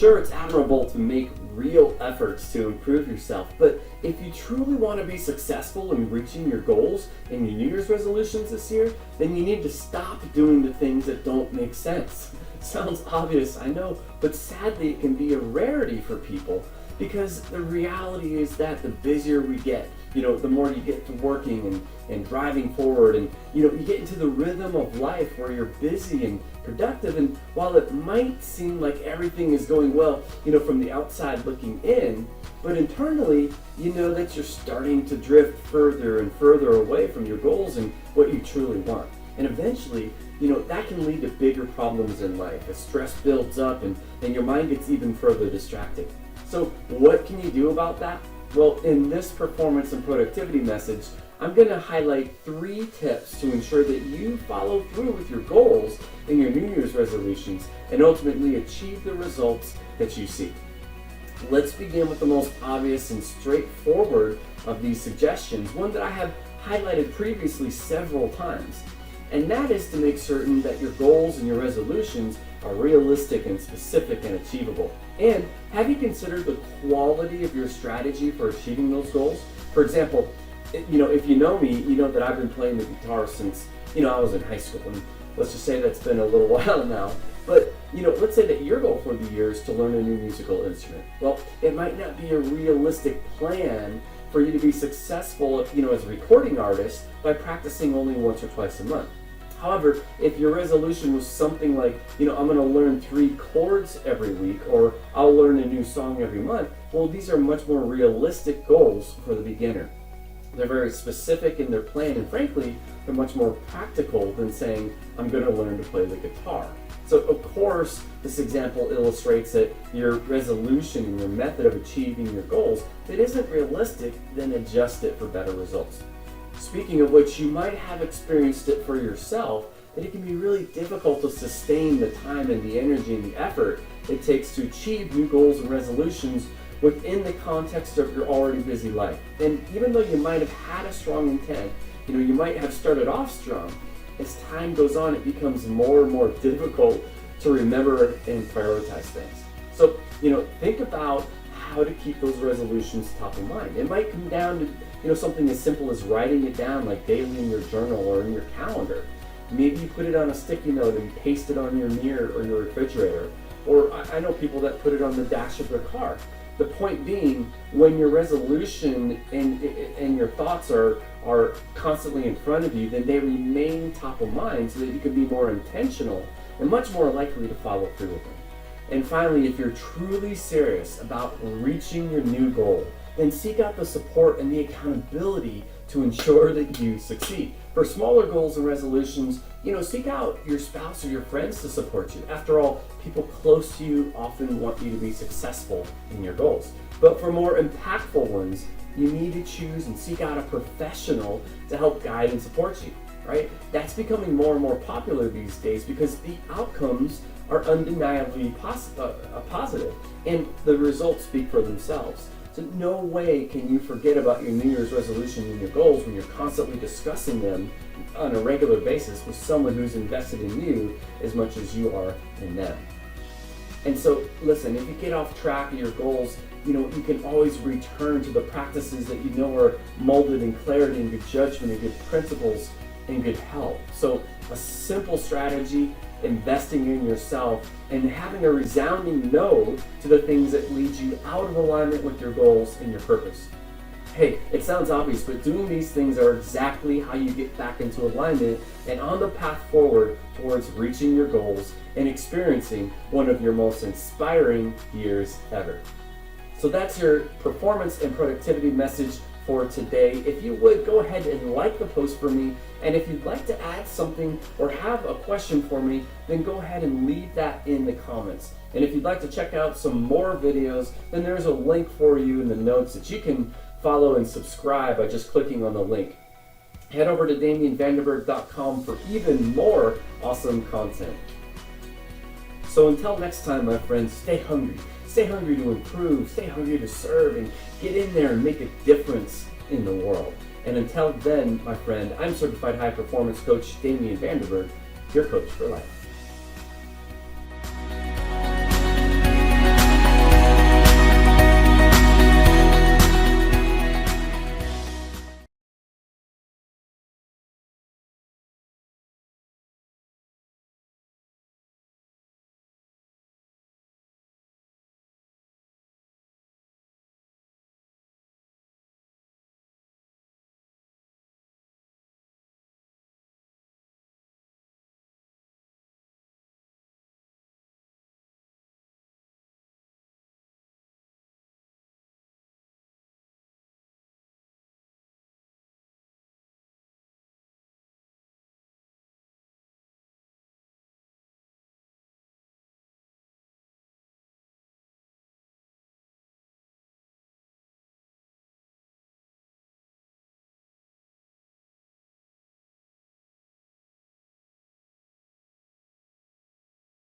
Sure, it's admirable to make real efforts to improve yourself, but if you truly want to be successful in reaching your goals and your New Year's resolutions this year, then you need to stop doing the things that don't make sense. Sounds obvious, I know, but sadly it can be a rarity for people, because the reality is that the busier we get, the more you get to working and driving forward, and you get into the rhythm of life where you're busy and productive, and while it might seem like everything is going well, from the outside looking in, but internally, that you're starting to drift further and further away from your goals and what you truly want. And eventually, that can lead to bigger problems in life as stress builds up and your mind gets even further distracted. So what can you do about that? Well, in this performance and productivity message, I'm going to highlight 3 tips to ensure that you follow through with your goals and your New Year's resolutions and ultimately achieve the results that you seek. Let's begin with the most obvious and straightforward of these suggestions, one that I have highlighted previously several times. And that is to make certain that your goals and your resolutions are realistic and specific and achievable. And have you considered the quality of your strategy for achieving those goals? For example, if you know me, you know that I've been playing the guitar since, I was in high school. And let's just say that's been a little while now. But, let's say that your goal for the year is to learn a new musical instrument. Well, it might not be a realistic plan for you to be successful, as a recording artist by practicing only once or twice a month. However, if your resolution was something like, I'm going to learn 3 chords every week, or I'll learn a new song every month, well, these are much more realistic goals for the beginner. They're very specific in their plan, and frankly, they're much more practical than saying, I'm going to learn to play the guitar. So, of course, this example illustrates that your resolution and your method of achieving your goals, if it isn't realistic, then adjust it for better results. Speaking of which, you might have experienced it for yourself, that it can be really difficult to sustain the time and the energy and the effort it takes to achieve new goals and resolutions within the context of your already busy life. And even though you might have had a strong intent, you might have started off strong, as time goes on, it becomes more and more difficult to remember and prioritize things. So, think about how to keep those resolutions top of mind. It might come down to something as simple as writing it down, like daily in your journal or in your calendar. Maybe you put it on a sticky note and paste it on your mirror or your refrigerator. Or I know people that put it on the dash of their car. The point being, when your resolution and your thoughts are constantly in front of you, then they remain top of mind so that you can be more intentional and much more likely to follow through with them. And finally, if you're truly serious about reaching your new goal, then seek out the support and the accountability to ensure that you succeed. For smaller goals and resolutions, seek out your spouse or your friends to support you. After all, people close to you often want you to be successful in your goals. But for more impactful ones, you need to choose and seek out a professional to help guide and support you, right? That's becoming more and more popular these days because the outcomes are undeniably positive, and the results speak for themselves. So no way can you forget about your New Year's resolution and your goals when you're constantly discussing them on a regular basis with someone who's invested in you as much as you are in them. And so, listen, if you get off track of your goals, you can always return to the practices that are molded in clarity and good judgment and good principles and good health. So a simple strategy, investing in yourself, and having a resounding no to the things that lead you out of alignment with your goals and your purpose. Hey, it sounds obvious, but doing these things are exactly how you get back into alignment and on the path forward towards reaching your goals and experiencing one of your most inspiring years ever. So that's your performance and productivity message for today. If you would, go ahead and like the post for me. And if you'd like to add something or have a question for me, then go ahead and leave that in the comments. And if you'd like to check out some more videos, then there's a link for you in the notes that you can follow and subscribe by just clicking on the link. Head over to DamienVandenberg.com for even more awesome content. So until next time, my friends, stay hungry. Stay hungry to improve, stay hungry to serve, and get in there and make a difference in the world. And until then, my friend, I'm Certified High Performance Coach Damien Vandenberg, your coach for life.